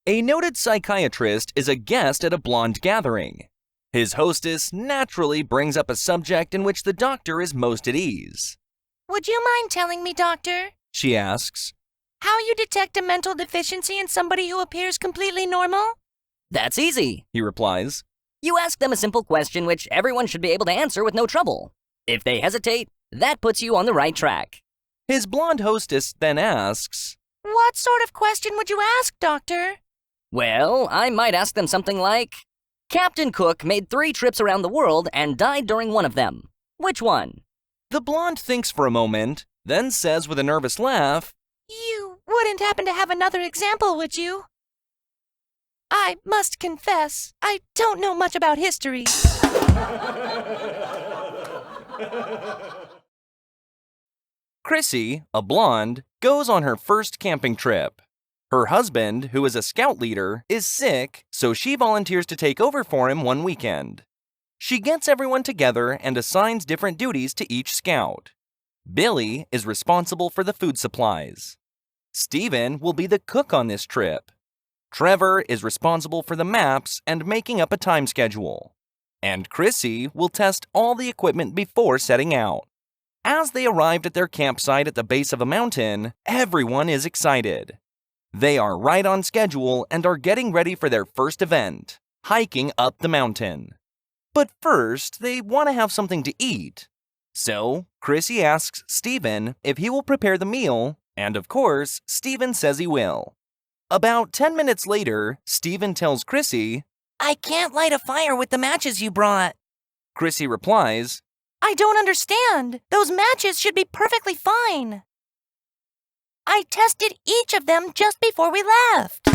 A noted psychiatrist is a guest at a blonde gathering. His hostess naturally brings up a subject in which the doctor is most at ease. Would you mind telling me, doctor, She asks. how you detect a mental deficiency in somebody who appears completely normal? That's easy, He replies. You ask them a simple question which everyone should be able to answer with no trouble. If they hesitate, that puts you on the right track. His blonde hostess then asks, What sort of question would you ask, doctor? Well, I might ask them something like, Captain Cook made 3 trips around the world and died during one of them. Which one? The blonde thinks for a moment, then says with a nervous laugh, You wouldn't happen to have another example, would you? I must confess, I don't know much about history. Chrissy, a blonde, goes on her first camping trip. Her husband, who is a scout leader, is sick, so she volunteers to take over for him one weekend. She gets everyone together and assigns different duties to each scout. Billy is responsible for the food supplies. Steven will be the cook on this trip. Trevor is responsible for the maps and making up a time schedule. And Chrissy will test all the equipment before setting out. As they arrived at their campsite at the base of a mountain, everyone is excited. They are right on schedule and are getting ready for their first event, hiking up the mountain. But first, they want to have something to eat. So, Chrissy asks Steven if he will prepare the meal, and of course, Steven says he will. About 10 minutes later, Steven tells Chrissy, I can't light a fire with the matches you brought. Chrissy replies, I don't understand. Those matches should be perfectly fine. I tested each of them just before we left.